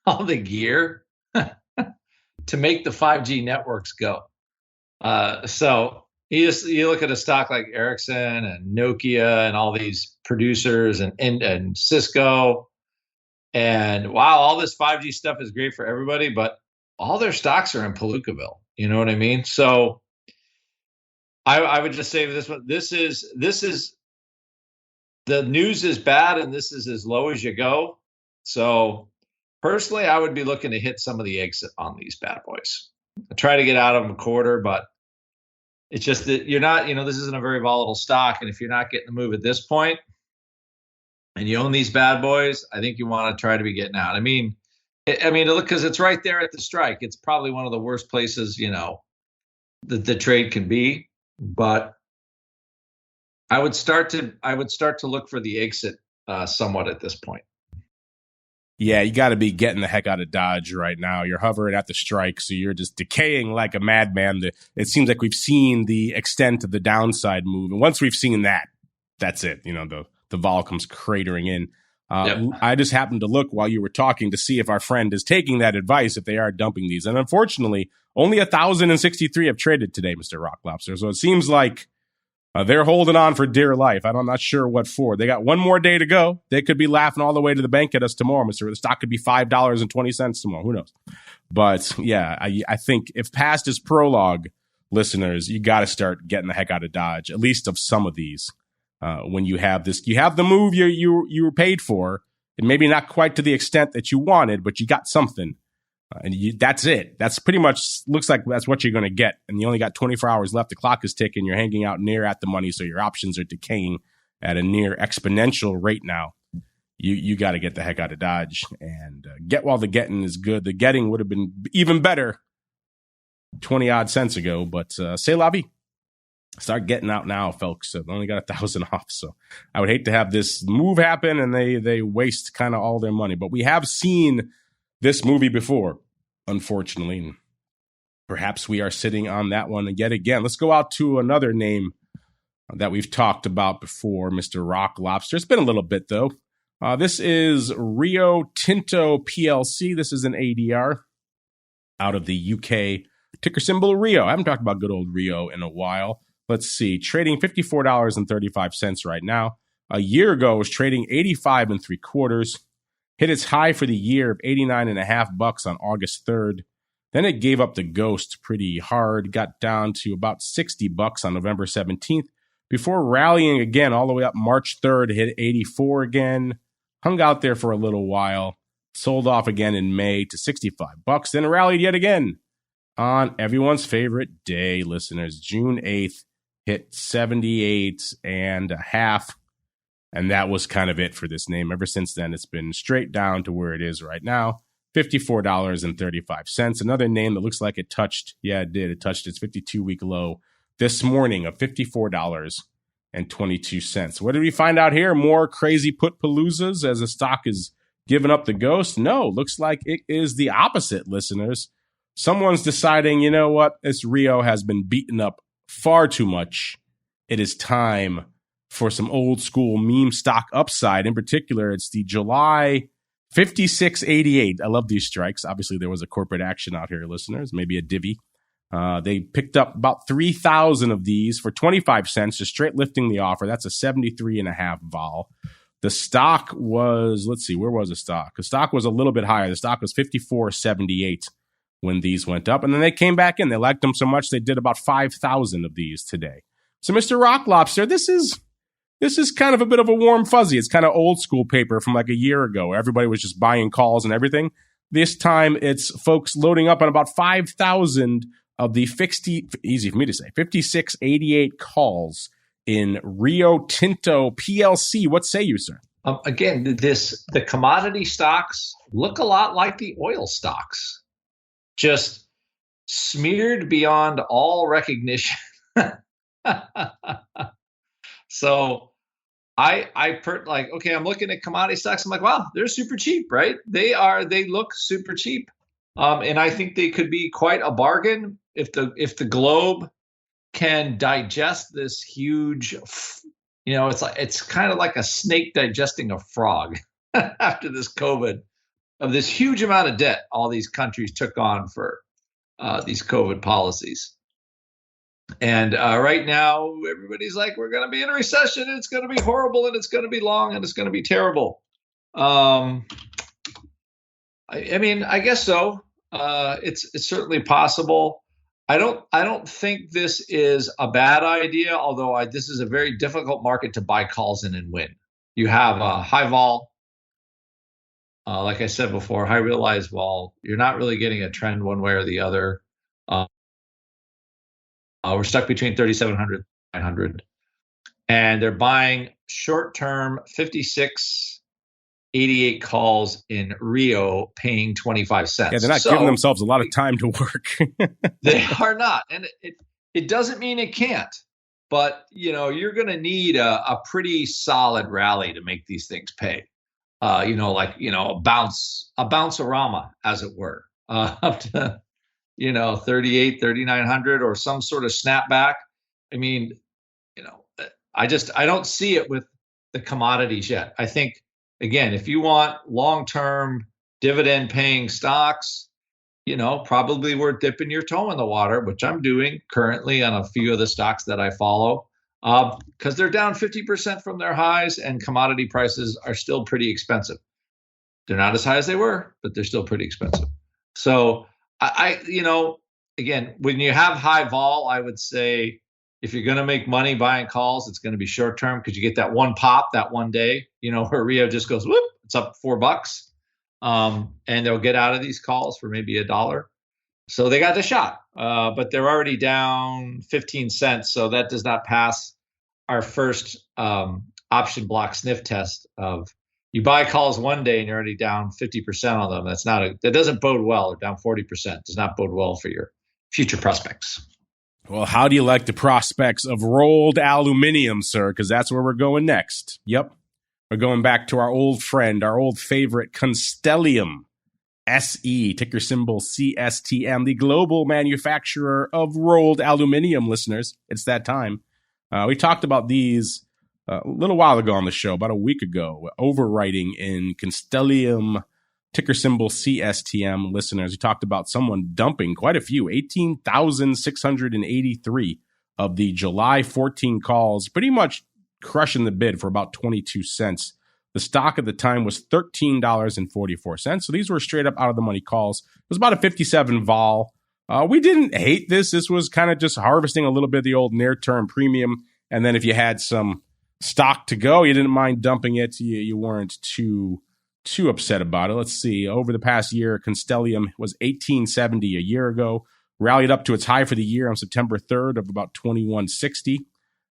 Speaker 4: all the gear to make the 5G networks go. So you look at a stock like Ericsson and Nokia and all these producers and Cisco, and wow, all this 5G stuff is great for everybody, but all their stocks are in Palookaville. You know what I mean? So I would just say this one. This is the news is bad, and this is as low as you go. So personally, I would be looking to hit some of the exit on these bad boys. I try to get out of them a quarter, but it's just that you're not, this isn't a very volatile stock. And if you're not getting the move at this point and you own these bad boys, I think you want to try to be getting out. I mean, look, because it's right there at the strike. It's probably one of the worst places, that the trade can be. But I would start to look for the exit somewhat at this point.
Speaker 2: Yeah, you got to be getting the heck out of Dodge right now. You're hovering at the strike, so you're just decaying like a madman. It seems like we've seen the extent of the downside move, and once we've seen that, that's it. The vol comes cratering in. Yep. I just happened to look while you were talking to see if our friend is taking that advice, if they are dumping these, and unfortunately, only 1,063 have traded today, Mr. Rock Lobster. So it seems like they're holding on for dear life. I'm not sure what for. They got one more day to go. They could be laughing all the way to the bank at us tomorrow, Mr. The stock could be $5.20 tomorrow. Who knows? But yeah, I think if past is prologue, listeners, you got to start getting the heck out of Dodge, at least of some of these. When you have the move you were paid for, and maybe not quite to the extent that you wanted, but you got something. That's it. That's pretty much looks like that's what you're going to get. And you only got 24 hours left. The clock is ticking. You're hanging out near at the money. So your options are decaying at a near exponential rate now. You got to get the heck out of Dodge and get while the getting is good. The getting would have been even better 20 odd cents ago, but c'est la vie. Start getting out now, folks. They only got 1,000 off. So I would hate to have this move happen and they waste kind of all their money, but we have seen this movie before, unfortunately. Perhaps we are sitting on that one yet again. Let's go out to another name that we've talked about before, Mr. Rock Lobster. It's been a little bit, though. This is Rio Tinto PLC. This is an ADR out of the UK. Ticker symbol Rio. I haven't talked about good old Rio in a while. Let's see. Trading $54.35 right now. A year ago, it was trading 85 3/4. Hit its high for the year of $89.50 on August 3rd. Then it gave up the ghost pretty hard, got down to about $60 on November 17th, before rallying again all the way up March 3rd, hit 84 again, hung out there for a little while, sold off again in May to $65, then rallied yet again on everyone's favorite day, listeners. June 8th, hit 78.5. And that was kind of it for this name. Ever since then, it's been straight down to where it is right now, $54.35. Another name that looks like it touched, yeah, it did. It touched its 52-week low this morning of $54.22. What did we find out here? More crazy put paloozas as the stock is giving up the ghost? No, looks like it is the opposite, listeners. Someone's deciding, you know what? This Rio has been beaten up far too much. It is time for some old school meme stock upside. In particular, it's the July 56.88. I love these strikes. Obviously, there was a corporate action out here, listeners, maybe a divvy. They picked up about 3,000 of these for 25 cents, just straight lifting the offer. That's a 73.5 vol. The stock was, let's see, where was the stock? The stock was a little bit higher. The stock was 54.78 when these went up. And then they came back in. They liked them so much, they did about 5,000 of these today. So, Mr. Rock Lobster, this is kind of a bit of a warm fuzzy. It's kind of old school paper from like a year ago. Everybody was just buying calls and everything. This time it's folks loading up on about 5,000 of the easy for me to say, 5688 calls in Rio Tinto PLC. What say you, sir?
Speaker 4: Again, the commodity stocks look a lot like the oil stocks, just smeared beyond all recognition. So I'm looking at commodity stocks. I'm like, wow, they're super cheap, right? They look super cheap. And I think they could be quite a bargain if the globe can digest this huge, it's kind of like a snake digesting a frog after this COVID, of this huge amount of debt all these countries took on for these COVID policies. And right now, everybody's like, we're going to be in a recession, and it's going to be horrible, and it's going to be long, and it's going to be terrible. I guess so. It's certainly possible. I don't think this is a bad idea, although this is a very difficult market to buy calls in and win. You have a high vol, like I said before, high realized vol. You're not really getting a trend one way or the other. We're stuck between 3,700 and 900, and they're buying short-term 5688 calls in Rio, paying 25 cents.
Speaker 2: Yeah, they're not giving themselves a lot of time to work.
Speaker 4: They are not, and it doesn't mean it can't. But you're going to need a pretty solid rally to make these things pay. A bounce-a-rama, as it were, up to 38, 3,900, or some sort of snapback. I mean, I don't see it with the commodities yet. I think, again, if you want long-term dividend-paying stocks, probably worth dipping your toe in the water, which I'm doing currently on a few of the stocks that I follow, because they're down 50% from their highs, and commodity prices are still pretty expensive. They're not as high as they were, but they're still pretty expensive. So again, when you have high vol, I would say if you're going to make money buying calls, it's going to be short term, because you get that one pop that one day, where Rio just goes, whoop, it's up $4. And they'll get out of these calls for maybe $1. So they got the shot, but they're already down 15 cents. So that does not pass our first option block sniff test of, you buy calls one day and you're already down 50% on them. That doesn't bode well. Or down 40% does not bode well for your future prospects.
Speaker 2: Well, how do you like the prospects of rolled aluminum, sir? Because that's where we're going next. Yep. We're going back to our old friend, our old favorite, Constellium SE, ticker symbol CSTM, the global manufacturer of rolled aluminum, listeners. It's that time. We talked about these a little while ago on the show, about a week ago, overwriting in Constellium, ticker symbol CSTM, listeners. We talked about someone dumping quite a few, 18,683 of the July 14 calls, pretty much crushing the bid for about 22 cents. The stock at the time was $13.44. So these were straight up out of the money calls. It was about a 57 vol. We didn't hate this. This was kind of just harvesting a little bit of the old near-term premium. And then if you had some stock to go, you didn't mind dumping it. You weren't too upset about it. Let's see. Over the past year, Constellium was $18.70 a year ago, rallied up to its high for the year on September 3rd of about $21.60.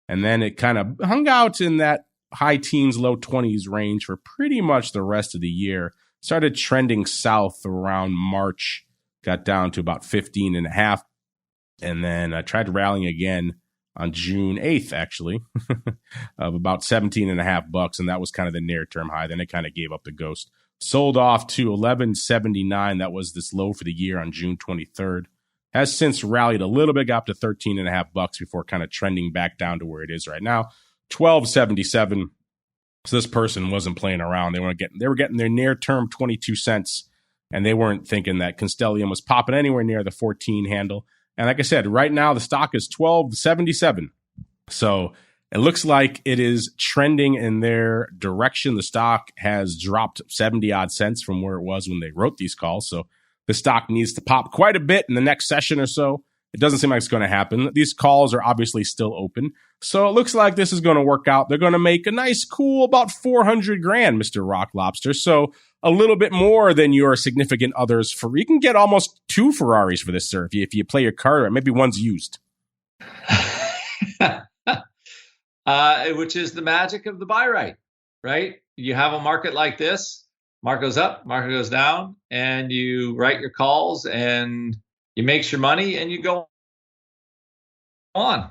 Speaker 2: And then it kind of hung out in that high teens, low 20s range for pretty much the rest of the year. Started trending south around March, got down to about 15.5. And then tried rallying again on June 8th, actually, of about $17.5, and that was kind of the near-term high. Then it kind of gave up the ghost. Sold off to $11.79. That was this low for the year on June 23rd. Has since rallied a little bit, got up to $13.5 before kind of trending back down to where it is right now, $12.77. So this person wasn't playing around. They were getting their near-term 22 cents, and they weren't thinking that Constellium was popping anywhere near the 14 handle. And like I said, right now the stock is $12.77. So it looks like it is trending in their direction. The stock has dropped 70 odd cents from where it was when they wrote these calls. So the stock needs to pop quite a bit in the next session or so. It doesn't seem like it's going to happen. These calls are obviously still open. So it looks like this is going to work out. They're going to make a nice, cool, about 400 grand, Mr. Rock Lobster. So a little bit more than your significant others. You can get almost 2 Ferraris for this, sir, if you play your card right. Maybe one's used.
Speaker 4: Which is the magic of the buy right? You have a market like this. Market goes up, market goes down, and you write your calls and you make your money and you go on.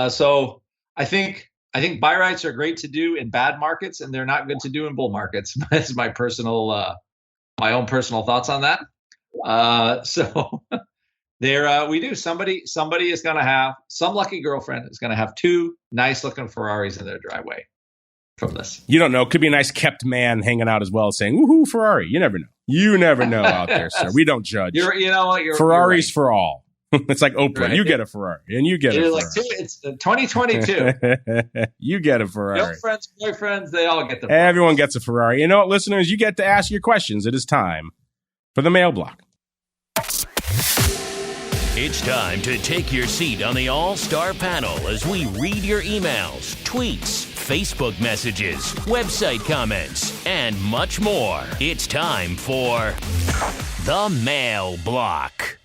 Speaker 4: So I think buy rights are great to do in bad markets, and they're not good to do in bull markets. That's my own personal thoughts on that. So there we do. Somebody is going to have, some lucky girlfriend is going to have 2 nice looking Ferraris in their driveway from this.
Speaker 2: You don't know. Could be a nice kept man hanging out as well, saying, "Woohoo, Ferrari!" You never know. You never know out there, sir. We don't judge.
Speaker 4: You know what?
Speaker 2: Ferraris
Speaker 4: you're right.
Speaker 2: For all. It's like Oprah. Right. You get a Ferrari, and you get a Ferrari.
Speaker 4: It's 2022.
Speaker 2: You get a Ferrari.
Speaker 4: Girlfriends, boyfriends, they all get the Ferraris.
Speaker 2: Everyone gets a Ferrari. You know what, listeners? You get to ask your questions. It is time for the mail block.
Speaker 1: It's time to take your seat on the All-Star panel as we read your emails, tweets, Facebook messages, website comments, and much more. It's time for the mail block.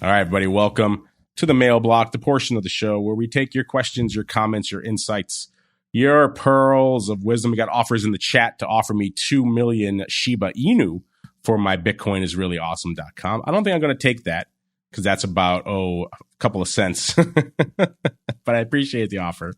Speaker 2: All right, everybody, welcome to the mail block, the portion of the show where we take your questions, your comments, your insights, your pearls of wisdom. We got offers in the chat to offer me 2 million Shiba Inu for my BitcoinIsReallyAwesome.com. I don't think I'm going to take that because that's about, a couple of cents. But I appreciate the offer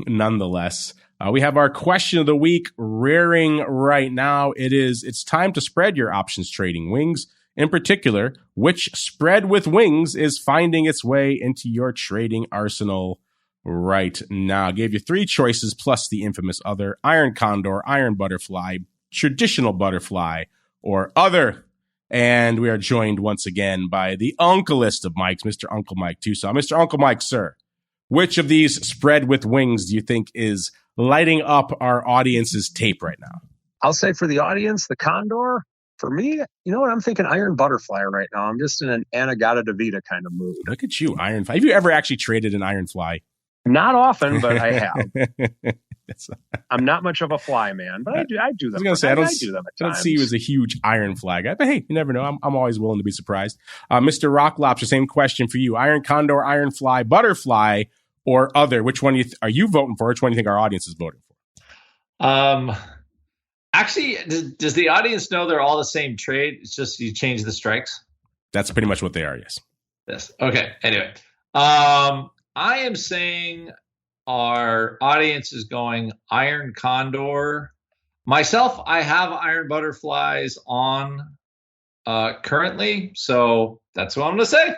Speaker 2: nonetheless. We have our question of the week rearing right now. It's time to spread your options trading wings. In particular, which spread with wings is finding its way into your trading arsenal right now? I gave you 3 choices plus the infamous other: Iron Condor, Iron Butterfly, Traditional Butterfly, or Other. And we are joined once again by the uncleest of Mikes, Mr. Uncle Mike TOSAW. Mr. Uncle Mike, sir, which of these spread with wings do you think is lighting up our audience's tape right now?
Speaker 3: I'll say for the audience, the Condor. For me, you know what? I'm thinking Iron Butterfly right now. I'm just in an Anagata Davida kind of mood.
Speaker 2: Look at you, Ironfly. Have you ever actually traded an Ironfly?
Speaker 3: Not often, but I have. I'm not much of a fly man, but I do them.
Speaker 2: I was going to say, I
Speaker 3: do them at
Speaker 2: don't
Speaker 3: times.
Speaker 2: see you as a huge Ironfly guy, but hey, you never know. I'm always willing to be surprised. Mr. Rock Lobster, same question for you. Iron Condor, Ironfly, Butterfly, or Other? Which one are you voting for? Which one do you think our audience is voting for?
Speaker 4: Actually, does the audience know they're all the same trade? It's just you change the strikes?
Speaker 2: That's pretty much what they are, yes.
Speaker 4: Yes. Okay. Anyway, I am saying our audience is going Iron Condor. Myself, I have Iron Butterflies on currently, so that's what I'm going to say.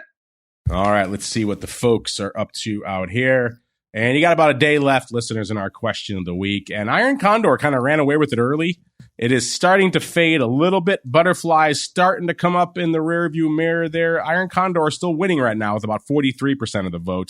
Speaker 2: All right, let's see what the folks are up to out here. And you got about a day left, listeners, in our question of the week. And Iron Condor kind of ran away with it early. It is starting to fade a little bit. Butterflies starting to come up in the rearview mirror there. Iron Condor is still winning right now with about 43% of the vote.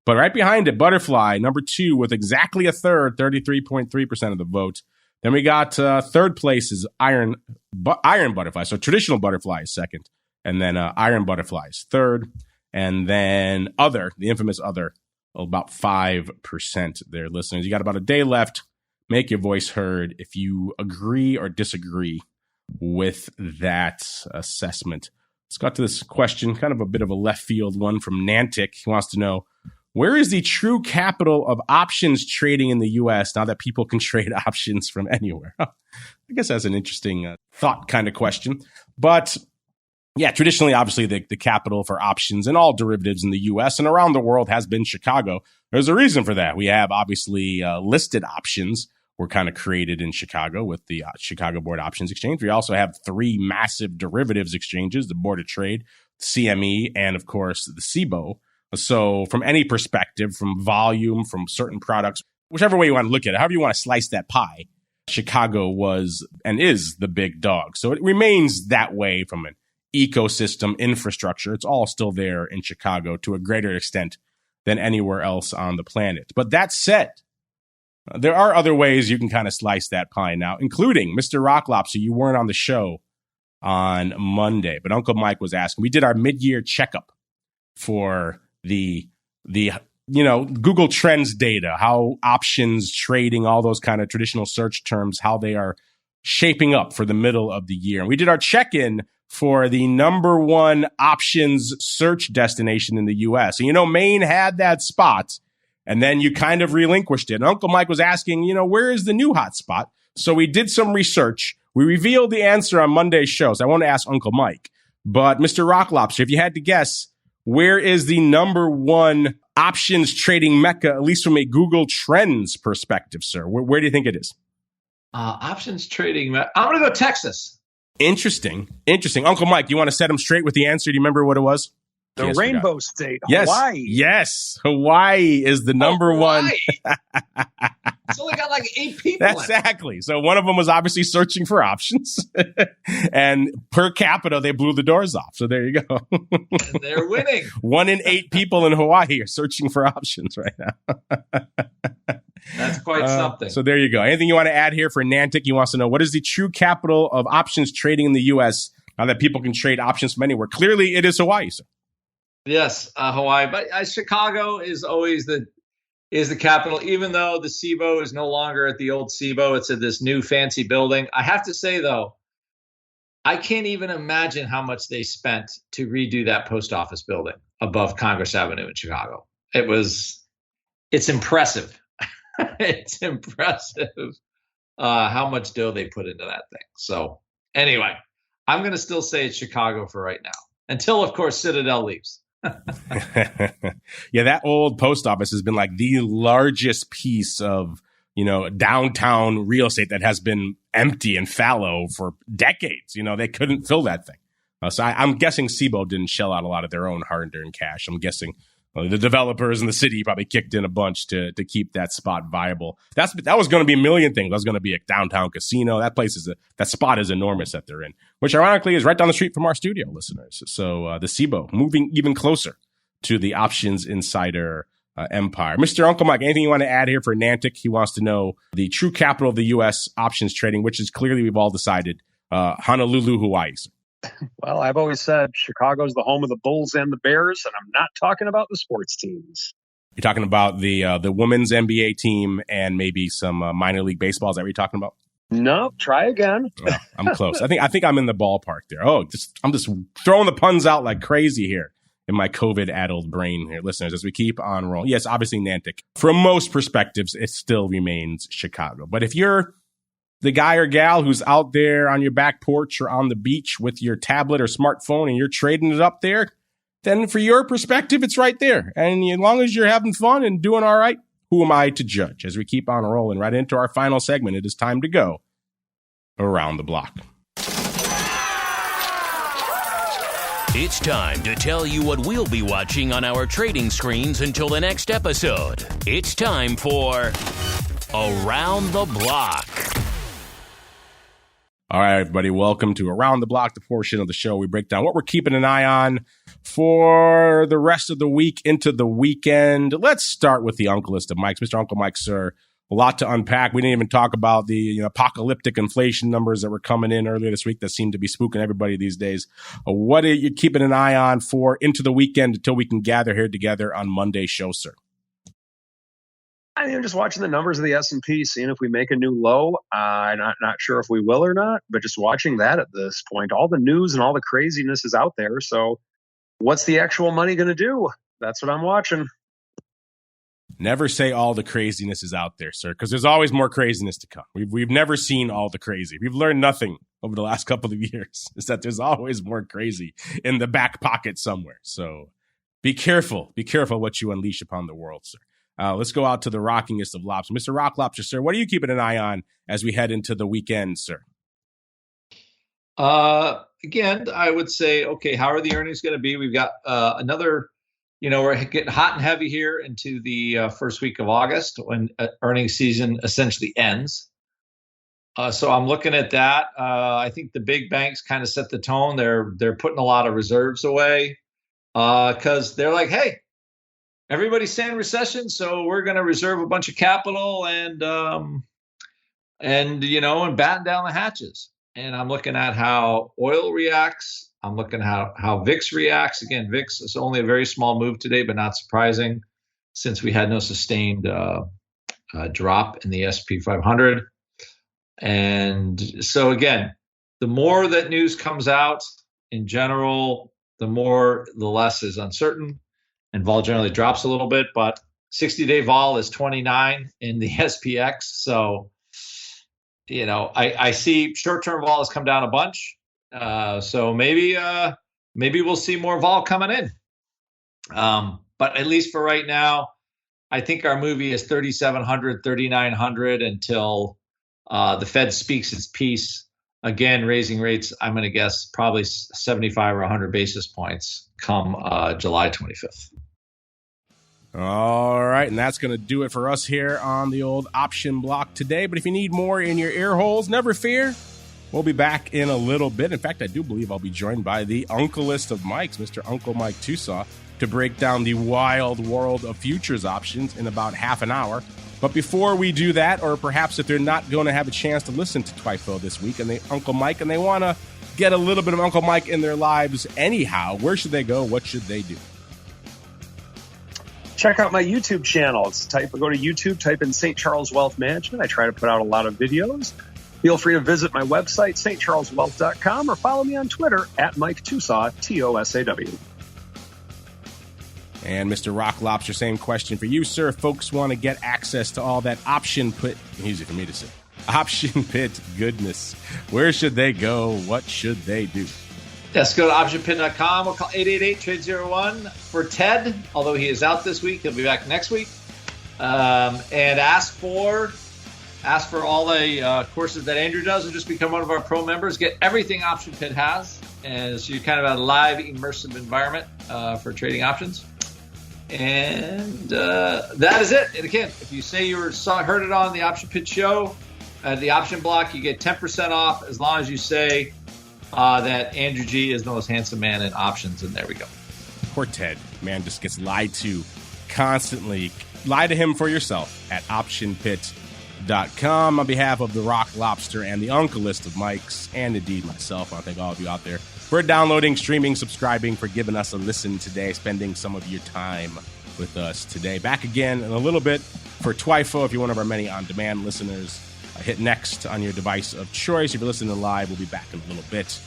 Speaker 2: But right behind it, Butterfly, number 2, with exactly a third, 33.3% of the vote. Then we got third place is Iron Butterfly. So Traditional Butterfly is second. And then Iron Butterfly is third. And then Other, the infamous Other, about 5% there, listeners. You got about a day left. Make your voice heard if you agree or disagree with that assessment. Let's go to this question, kind of a bit of a left field one from Nantic. He wants to know, where is the true capital of options trading in the U.S. now that people can trade options from anywhere? I guess that's an interesting thought kind of question. But yeah, traditionally, obviously, the capital for options and all derivatives in the U.S. and around the world has been Chicago. There's a reason for that. We have, obviously, listed options were kind of created in Chicago with the Chicago Board Options Exchange. We also have 3 massive derivatives exchanges, the Board of Trade, CME, and, of course, the CBOE. So from any perspective, from volume, from certain products, whichever way you want to look at it, however you want to slice that pie, Chicago was and is the big dog. So it remains that way from an ecosystem, infrastructure. It's all still there in Chicago to a greater extent than anywhere else on the planet. But that said, there are other ways you can kind of slice that pie now, including Mr. Rock Lobster. You weren't on the show on Monday, but Uncle Mike was asking. We did our mid-year checkup for the Google Trends data, how options trading, all those kind of traditional search terms, how they are shaping up for the middle of the year. And we did our check-in for the number one options search destination in the U.S. And, Maine had that spot, and then you kind of relinquished it. And Uncle Mike was asking, where is the new hot spot? So we did some research. We revealed the answer on Monday's show, so I want to ask Uncle Mike. But Mr. Rock Lobster, if you had to guess, where is the number one options trading mecca, at least from a Google Trends perspective, sir? Where do you think it is?
Speaker 4: Options trading mecca. I'm going to go Texas.
Speaker 2: Interesting. Uncle Mike, you want to set him straight with the answer? Do you remember what it was?
Speaker 3: The Rainbow State,
Speaker 2: yes.
Speaker 3: Hawaii.
Speaker 2: Yes, Hawaii is the number one.
Speaker 4: It's only got like 8 people.
Speaker 2: Exactly. So one of them was obviously searching for options, and per capita they blew the doors off. So there you go.
Speaker 4: And they're winning.
Speaker 2: 1 in 8 people in Hawaii are searching for options right now.
Speaker 4: That's quite something.
Speaker 2: So there you go. Anything you want to add here for Nantic? He wants to know, what is the true capital of options trading in the U.S. now that people can trade options from anywhere? Clearly, it is Hawaii, sir.
Speaker 4: Yes, Hawaii, but Chicago is always the capital. Even though the SIBO is no longer at the old SIBO, it's at this new fancy building. I have to say though, I can't even imagine how much they spent to redo that post office building above Congress Avenue in Chicago. It's impressive. It's impressive how much dough they put into that thing. So anyway, I'm going to still say it's Chicago for right now, until of course Citadel leaves.
Speaker 2: Yeah, that old post office has been like the largest piece of, downtown real estate that has been empty and fallow for decades. They couldn't fill that thing. So I'm guessing SIBO didn't shell out a lot of their own hard-earned cash. I'm guessing the developers in the city probably kicked in a bunch to keep that spot viable. That was going to be a million things. That was going to be a downtown casino. That spot is enormous that they're in, which ironically is right down the street from our studio, listeners. So the SIBO moving even closer to the Options Insider empire. Mr. Uncle Mike, anything you want to add here for Nantic? He wants to know the true capital of the U.S. options trading, which is clearly, we've all decided, Honolulu, Hawaii.
Speaker 3: Well, I've always said Chicago's the home of the Bulls and the Bears, and I'm not talking about the sports teams.
Speaker 2: You're talking about the women's NBA team and maybe some minor league baseball. Is that what you're talking about?
Speaker 3: No, try again.
Speaker 2: Oh, I'm close. I think I'm in the ballpark there. I'm just throwing the puns out like crazy here in my COVID-addled brain here, listeners, as we keep on rolling. Yes, obviously Nantic. From most perspectives, it still remains Chicago. But if you're the guy or gal who's out there on your back porch or on the beach with your tablet or smartphone and you're trading it up there, then for your perspective, it's right there. And as long as you're having fun and doing all right, who am I to judge? As we keep on rolling right into our final segment, it is time to go around the block.
Speaker 1: It's time to tell you what we'll be watching on our trading screens until the next episode. It's time for Around the Block.
Speaker 2: All right, everybody, welcome to Around the Block, the portion of the show we break down what we're keeping an eye on for the rest of the week into the weekend. Let's start with the Uncle List of Mikes. Mr. Uncle Mike, sir, a lot to unpack. We didn't even talk about the apocalyptic inflation numbers that were coming in earlier this week that seem to be spooking everybody these days. What are you keeping an eye on for into the weekend until we can gather here together on Monday's show, sir?
Speaker 3: I'm just watching the numbers of the S&P, seeing if we make a new low. I'm not sure if we will or not, but just watching that at this point. All the news and all the craziness is out there. So what's the actual money going to do? That's what I'm watching.
Speaker 2: Never say all the craziness is out there, sir, because there's always more craziness to come. We've never seen all the crazy. We've learned nothing over the last couple of years, is that there's always more crazy in the back pocket somewhere. So be careful. Be careful what you unleash upon the world, sir. Let's go out to the rockingest of lobsters. Mr. Rock Lobster, sir, what are you keeping an eye on as we head into the weekend, sir?
Speaker 4: Again, I would say, okay, how are the earnings going to be? We've got another, we're getting hot and heavy here into the first week of August when earnings season essentially ends. So I'm looking at that. I think the big banks kind of set the tone. They're putting a lot of reserves away because they're like, hey, everybody's saying recession, so we're going to reserve a bunch of capital and batten down the hatches. And I'm looking at how oil reacts I'm looking at how VIX reacts. Again, VIX is only a very small move today, but not surprising since we had no sustained drop in the S&P 500. And so again, the more that news comes out in general, the less is uncertain, and vol generally drops a little bit. But 60-day vol is 29 in the SPX. So, I see short-term vol has come down a bunch. So maybe we'll see more vol coming in. But at least for right now, I think our movie is 3,700, 3,900 until the Fed speaks its piece. Again, raising rates, I'm going to guess probably 75 or 100 basis points come July 25th.
Speaker 2: All right, and that's going to do it for us here on the old option block today. But if you need more in your ear holes, never fear. We'll be back in a little bit. In fact, I do believe I'll be joined by the uncleist of Mikes, Mr. Uncle Mike TOSAW, to break down the wild world of futures options in about half an hour. But before we do that, or perhaps if they're not going to have a chance to listen to TWIFO this week and they Uncle Mike and they want to get a little bit of Uncle Mike in their lives anyhow, where should they go? What should they do?
Speaker 3: Check out my YouTube channels. Go to YouTube, type in St. Charles Wealth Management. I try to put out a lot of videos. Feel free to visit my website, stcharleswealth.com, or follow me on Twitter at Mike TOSAW, TOSAW.
Speaker 2: And Mr. Rock Lobster, same question for you, sir. Folks want to get access to all that option pit, easy for me to say, option pit goodness. Where should they go? What should they do?
Speaker 4: Yes, go to optionpit.com. We'll call 888-TRADE-01 for Ted, although he is out this week. He'll be back next week. And ask for all the courses that Andrew does, and just become one of our pro members. Get everything Option Pit has, and so you're kind of a live, immersive environment for trading options. And that is it. And again, if you say heard it on the Option Pit show, the option block, you get 10% off as long as you say that Andrew G is the most handsome man in options. And there we go.
Speaker 2: Poor Ted. Man just gets lied to constantly. Lie to him for yourself at optionpit.com. On behalf of the Rock Lobster and the uncleist of Mikes, and indeed myself, I want to thank all of you out there for downloading, streaming, subscribing, for giving us a listen today, spending some of your time with us today. Back again in a little bit for TWIFO. If you're one of our many on-demand listeners, hit next on your device of choice. If you're listening live, we'll be back in a little bit.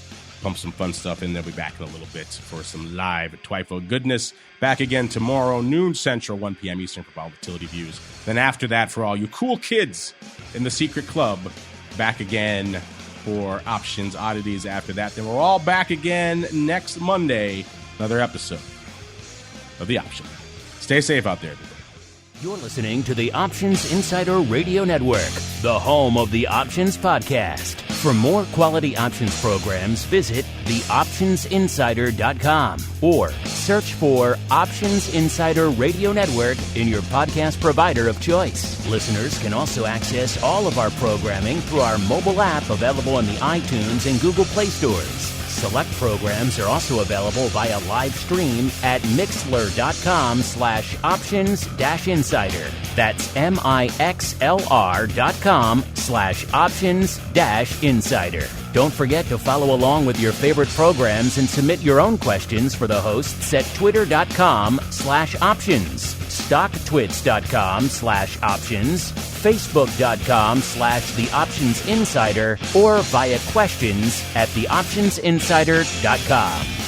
Speaker 2: Pump some fun stuff in there. We'll be back in a little bit for some live TWIFO goodness. Back again tomorrow, noon Central, 1 p.m. Eastern for volatility views. Then after that, for all you cool kids in the secret club, back again for options oddities after that. Then we're all back again next Monday. Another episode of The Option. Stay safe out there, everybody.
Speaker 1: You're listening to the Options Insider Radio Network, the home of the Options Podcast. For more quality options programs, visit theoptionsinsider.com or search for Options Insider Radio Network in your podcast provider of choice. Listeners can also access all of our programming through our mobile app available in the iTunes and Google Play stores. Select programs are also available via live stream at mixlr.com/options-insider. That's mixlr.com/options-insider. Don't forget to follow along with your favorite programs and submit your own questions for the hosts at twitter.com/options, stocktwits.com/options, facebook.com/theoptionsinsider, or via questions at theoptionsinsider.com.